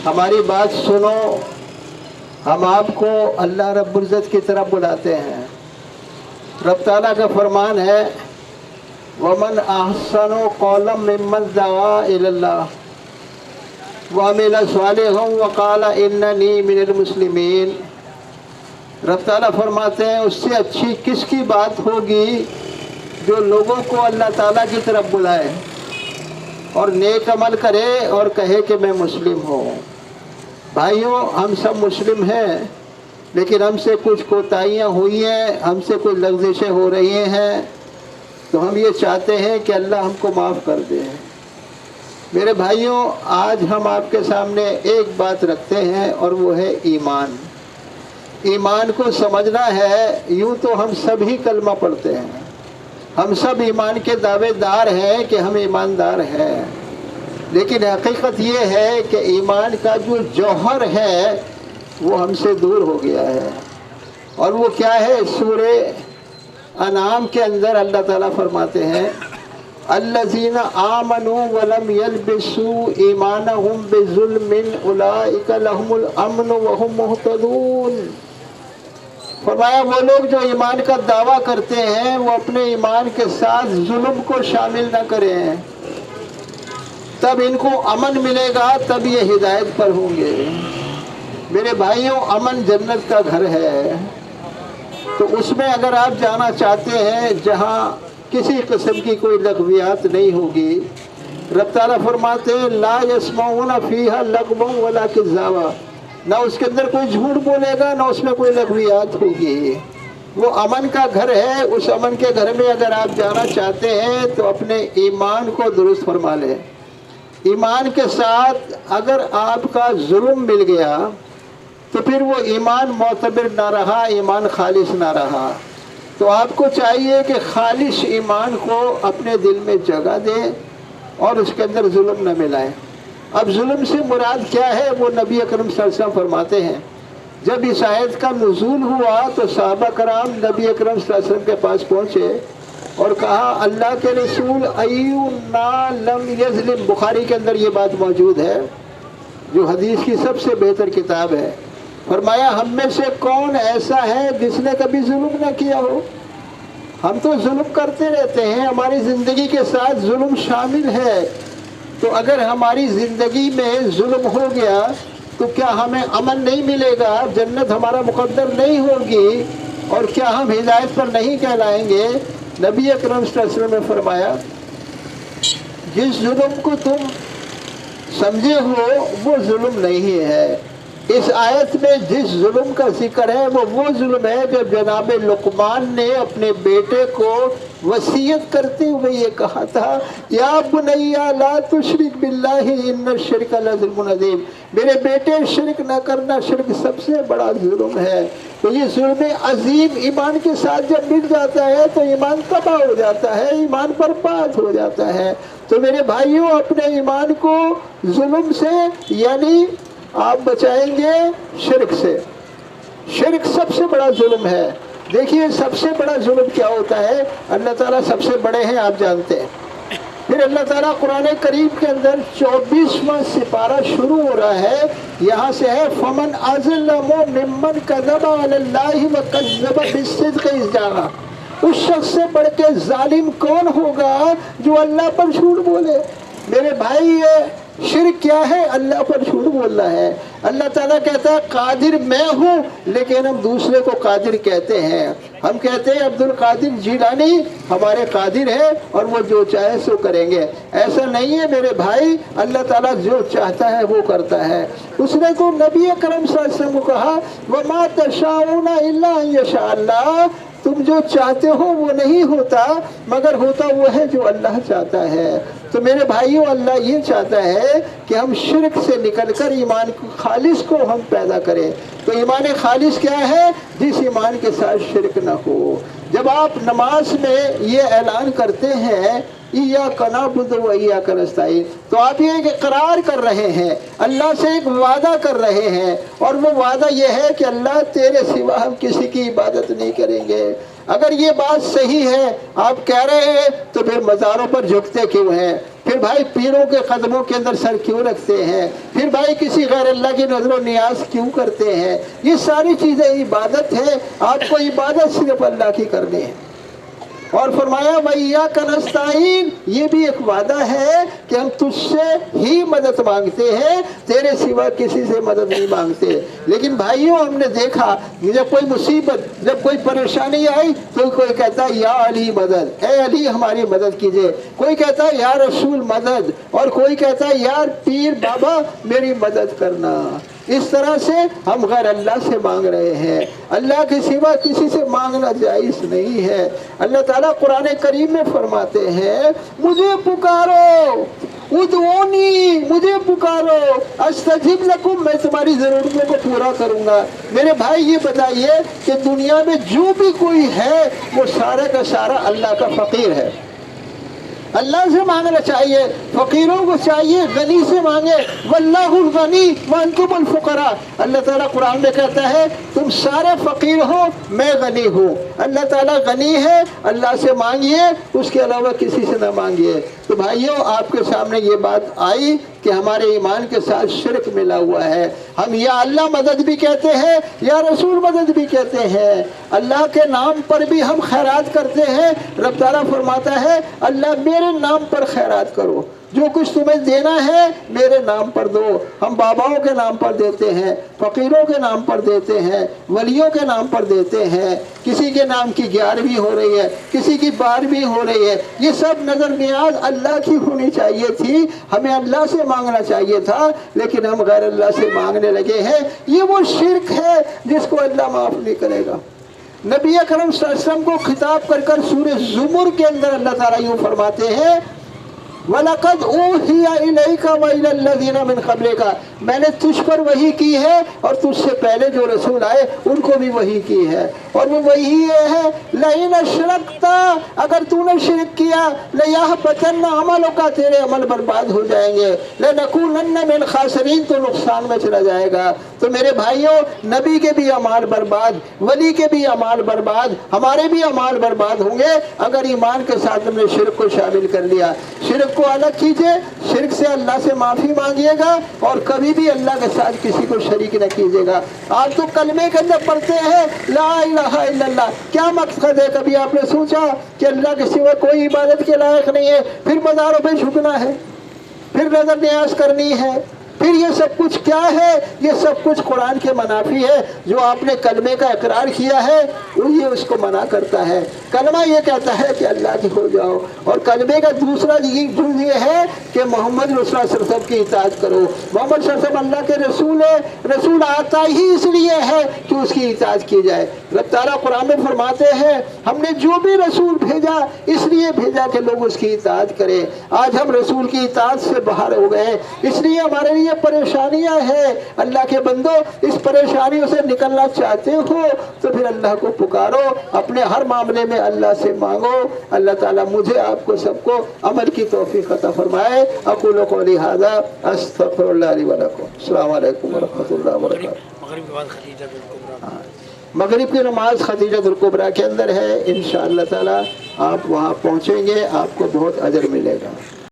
ہماری بات سنو، ہم آپ کو اللہ رب العزت کی طرف بلاتے ہیں۔ رب تعالیٰ کا فرمان ہے وَمَنْ أَحْسَنُ قَوْلًا مِّمَّنْ دَعَا إِلَى اللَّهِ وَعَمِلَ صَالِحًا وَقَالَ إِنَّنِي مِنَ الْمُسْلِمِينَ۔ رب تعالیٰ فرماتے ہیں اس سے اچھی کس کی بات ہوگی جو لوگوں کو اللہ تعالیٰ کی طرف بلائے اور نیک عمل کرے اور کہے کہ میں مسلم ہوں۔ بھائیوں، ہم سب مسلم ہیں، لیکن ہم سے کچھ کوتاہیاں ہوئی ہیں، ہم سے کچھ لغزشیں ہو رہی ہیں، تو ہم یہ چاہتے ہیں کہ اللہ ہم کو معاف کر دے۔ میرے بھائیوں، آج ہم آپ کے سامنے ایک بات رکھتے ہیں اور وہ ہے ایمان۔ ایمان کو سمجھنا ہے۔ یوں تو ہم سب ہی کلمہ پڑھتے ہیں، ہم سب ایمان کے دعوے دار ہیں کہ ہم ایماندار ہیں، لیکن حقیقت یہ ہے کہ ایمان کا جو جوہر ہے وہ ہم سے دور ہو گیا ہے۔ اور وہ کیا ہے؟ سورہ انعام کے اندر اللہ تعالیٰ فرماتے ہیں الذین آمنوا ولم یلبسوا ایمانہم بظلم اولئک لہم الامن وہم مہتدون۔ فرمایا وہ لوگ جو ایمان کا دعویٰ کرتے ہیں وہ اپنے ایمان کے ساتھ ظلم کو شامل نہ کریں، تب ان کو امن ملے گا، تب یہ ہدایت پر ہوں گے۔ میرے بھائیوں، امن جنت کا گھر ہے، تو اس میں اگر آپ جانا چاہتے ہیں جہاں کسی قسم کی کوئی لغویات نہیں ہوگی، رب تعالیٰ فرماتے ہیں لا یسمعون فیہا لغوا ولا کذابا، نہ اس کے اندر کوئی جھوٹ بولے گا، نہ اس میں کوئی لغویات ہوگی۔ وہ امن کا گھر ہے۔ اس امن کے گھر میں اگر آپ جانا چاہتے ہیں تو اپنے ایمان کو درست فرما لیں۔ ایمان کے ساتھ اگر آپ کا ظلم مل گیا تو پھر وہ ایمان معتبر نہ رہا، ایمان خالص نہ رہا۔ تو آپ کو چاہیے کہ خالص ایمان کو اپنے دل میں جگہ دیں اور اس کے اندر ظلم نہ ملائیں۔ اب ظلم سے مراد کیا ہے؟ وہ نبی اکرم صلی اللہ علیہ وسلم فرماتے ہیں جب اس آیت کا نزول ہوا تو صحابہ کرام نبی اکرم صلی اللہ علیہ وسلم کے پاس پہنچے اور کہا اللہ کے رسول ایونا لم یظلم، بخاری کے اندر یہ بات موجود ہے جو حدیث کی سب سے بہتر کتاب ہے۔ فرمایا ہم میں سے کون ایسا ہے جس نے کبھی ظلم نہ کیا ہو؟ ہم تو ظلم کرتے رہتے ہیں، ہماری زندگی کے ساتھ ظلم شامل ہے، تو اگر ہماری زندگی میں ظلم ہو گیا تو کیا ہمیں امن نہیں ملے گا؟ جنت ہمارا مقدر نہیں ہوگی، اور کیا ہم ہدایت پر نہیں کہلائیں گے؟ نبی اکرم صلی اللہ علیہ وسلم نے فرمایا جس ظلم کو تم سمجھے ہو وہ ظلم نہیں ہے۔ اس آیت میں جس ظلم کا ذکر ہے وہ ظلم ہے جو جناب لقمان نے اپنے بیٹے کو وصیت کرتے ہوئے یہ کہا تھا یا بنی لا تشرک باللہ ان الشرک لظلم عظیم، میرے بیٹے شرک نہ کرنا، شرک سب سے بڑا ظلم ہے۔ تو یہ ظلم عظیم ایمان کے ساتھ جب مل جاتا ہے تو ایمان تباہ ہو جاتا ہے، ایمان برباد ہو جاتا ہے۔ تو میرے بھائیوں، اپنے ایمان کو ظلم سے یعنی آپ بچائیں گے شرک سے۔ شرک سب سے بڑا ظلم ہے۔ دیکھیے سب سے بڑا ظلم کیا ہوتا ہے؟ اللہ تعالیٰ سب سے بڑے ہیں، آپ جانتے ہیں۔ پھر اللہ تعالیٰ قرآن کریم کے اندر 24واں سپارہ شروع ہو رہا ہے، یہاں سے ہے فَمَنْ أَظْلَمُ مِمَّنْ كَذَبَ عَلَى اللَّهِ وَكَذَّبَ بِالصِّدْقِ إِذْ جَاءَهُ۔ اس شخص سے بڑھ کے ظالم کون ہوگا جو اللہ پر جھوٹ بولے؟ میرے بھائی، یہ شرک کیا ہے؟ اللہ پر جھوٹ بولنا ہے۔ اللہ تعالیٰ کہتا ہے قادر میں ہوں، لیکن ہم دوسرے کو قادر کہتے ہیں۔ ہم کہتے ہیں عبد القادر جیلانی ہمارے قادر ہیں اور وہ جو چاہے سو کریں گے۔ ایسا نہیں ہے میرے بھائی، اللہ تعالیٰ جو چاہتا ہے وہ کرتا ہے۔ اس نے تو نبی اکرم صلی اللہ علیہ وسلم کو کہا وَمَا تَشَاءُونَ إِلَّا أَن يَشَاءَ اللَّهُ، تم جو چاہتے ہو وہ نہیں ہوتا مگر ہوتا وہ ہے جو اللہ چاہتا ہے۔ تو میرے بھائیوں، اللہ یہ چاہتا ہے کہ ہم شرک سے نکل کر ایمان خالص کو ہم پیدا کریں۔ تو ایمان خالص کیا ہے؟ جس ایمان کے ساتھ شرک نہ ہو۔ جب آپ نماز میں یہ اعلان کرتے ہیں ایاک نعبد و ایاک نستعین، تو آپ یہ ایک اقرار کر رہے ہیں، اللہ سے ایک وعدہ کر رہے ہیں، اور وہ وعدہ یہ ہے کہ اللہ تیرے سوا ہم کسی کی عبادت نہیں کریں گے۔ اگر یہ بات صحیح ہے آپ کہہ رہے ہیں تو پھر مزاروں پر جھکتے کیوں ہیں؟ پھر بھائی پیروں کے قدموں کے اندر سر کیوں رکھتے ہیں؟ پھر بھائی کسی غیر اللہ کی نظر و نیاز کیوں کرتے ہیں؟ یہ ساری چیزیں عبادت ہے، آپ کو عبادت صرف اللہ کی کرنی ہے۔ اور فرمایا وَإِيَّاكَ نَسْتَعِينُ، یہ بھی ایک وعدہ ہے کہ ہم تجھ سے ہی مدد مانگتے ہیں، تیرے سوا کسی سے مدد نہیں مانگتے۔ لیکن بھائیوں ہم نے دیکھا جب کوئی مصیبت، جب کوئی پریشانی آئی تو کوئی کہتا ہے یا علی مدد، اے علی ہماری مدد کیجئے، کوئی کہتا ہے یا رسول مدد، اور کوئی کہتا ہے یا پیر بابا میری مدد کرنا۔ اس طرح سے ہم غیر اللہ سے مانگ رہے ہیں، اللہ کے سوا کسی سے مانگنا جائز نہیں ہے۔ اللہ تعالیٰ قرآن کریم میں فرماتے ہیں مجھے پکارو، ادعونی، مجھے پکارو، استجب لکم، میں تمہاری ضرورتوں کو پورا کروں گا۔ میرے بھائی یہ بتائیے کہ دنیا میں جو بھی کوئی ہے وہ سارا کا سارا اللہ کا فقیر ہے۔ اللہ سے مانگنا چاہیے، فقیروں کو چاہیے غنی سے مانگے، واللہ الغنی وانتم الفقراء۔ اللہ تعالیٰ قرآن میں کہتا ہے تم سارے فقیر ہو میں غنی ہوں۔ اللہ تعالیٰ غنی ہے، اللہ سے مانگیے، اس کے علاوہ کسی سے نہ مانگیے۔ تو بھائیوں آپ کے سامنے یہ بات آئی کہ ہمارے ایمان کے ساتھ شرک ملا ہوا ہے۔ ہم یا اللہ مدد بھی کہتے ہیں یا رسول مدد بھی کہتے ہیں، اللہ کے نام پر بھی ہم خیرات کرتے ہیں۔ رب تعالیٰ فرماتا ہے اللہ میرے نام پر خیرات کرو، جو کچھ تمہیں دینا ہے میرے نام پر دو۔ ہم باباؤں کے نام پر دیتے ہیں، فقیروں کے نام پر دیتے ہیں، ولیوں کے نام پر دیتے ہیں، کسی کے نام کی 11ویں ہو رہی ہے، کسی کی 12ویں ہو رہی ہے۔ یہ سب نظر نیاز اللہ کی ہونی چاہیے تھی، ہمیں اللہ سے مانگنا چاہیے تھا، لیکن ہم غیر اللہ سے مانگنے لگے ہیں۔ یہ وہ شرک ہے جس کو اللہ معاف نہیں کرے گا۔ نبی اکرم صلی اللہ علیہ وسلم کو خطاب کر کر سورہ زمر کے اندر اللہ تعالیٰ یوں فرماتے ہیں وَلَقَدْ أُوحِيَ إِلَيْكَ وَإِلَى الَّذِينَ مِنْ قَبْلِكَ، میں نے تجھ پر وحی کی ہے اور تجھ سے پہلے جو رسول آئے ان کو بھی وحی کی ہے، اور وہ وحی یہ ہے لَئِنْ أَشْرَكْتَ، اگر تو نے شرک کیا لَيَحْبَطَنَّ عَمَلُكَ، تیرے عمل برباد ہو جائیں گے، لَنَكُونَنَّ مِنَ الْخَاسِرِينَ، تو نقصان میں چلا جائے گا۔ تو میرے بھائیوں نبی کے بھی اعمال برباد، ولی کے بھی اعمال برباد، ہمارے بھی اعمال برباد ہوں گے اگر ایمان کے ساتھ ہم نے شرک کو شامل کر لیا۔ شرک کو الگ کیجئے، شرک سے اللہ سے معافی مانگیے گا، اور کبھی بھی اللہ کے ساتھ کسی کو شریک نہ کیجیے گا۔ آپ تو کلمے کے اندر پڑھتے ہیں لا الہ الا اللہ، کیا مقصد ہے؟ کبھی آپ نے سوچا کہ اللہ کے سوا کوئی عبادت کے لائق نہیں ہے، پھر مزاروں پہ جھکنا ہے، پھر نظر نیاز کرنی ہے، پھر یہ سب کچھ کیا ہے؟ یہ سب کچھ قرآن کے منافی ہے۔ جو آپ نے کلمے کا اقرار کیا ہے وہ یہ اس کو منع کرتا ہے۔ کلمہ یہ کہتا ہے کہ اللہ کی ہو جاؤ، اور کلمے کا دوسرا جز یہ ہے کہ محمد رسول اللہ صلی اللہ علیہ وسلم کی اطاعت کرو۔ محمد صلی اللہ علیہ وسلم اللہ کے رسول ہے، رسول آتا ہی اس لیے ہے کہ اس کی اطاعت کی جائے۔ رب تعالیٰ قرآن میں فرماتے ہیں ہم نے جو بھی رسول بھیجا اس لیے بھیجا کہ لوگ اس کی اطاعت کریں۔ آج ہم رسول کی اطاعت سے باہر ہو گئے، اس لیے ہمارے لیے پریشانیاں ہیں۔ اللہ کے بندو اس پریشانیوں سے نکلنا چاہتے ہو تو پھر اللہ کو پکارو، اپنے ہر معاملے میں اللہ سے مانگو۔ اللہ تعالیٰ مجھے آپ کو سب کو عمل کی توفیق عطا فرمائے۔ اقول قولی ھذا استغفر اللہ لی ولکم۔ السلام علیکم ورحمۃ اللہ وبرکاتہ۔ مغرب کے بعد خدیجہ الکبریٰ، مغرب کی نماز خدیجہ الکبریٰ کے اندر ہے، انشاءاللہ تعالیٰ آپ وہاں پہنچیں گے، آپ کو بہت اجر ملے گا۔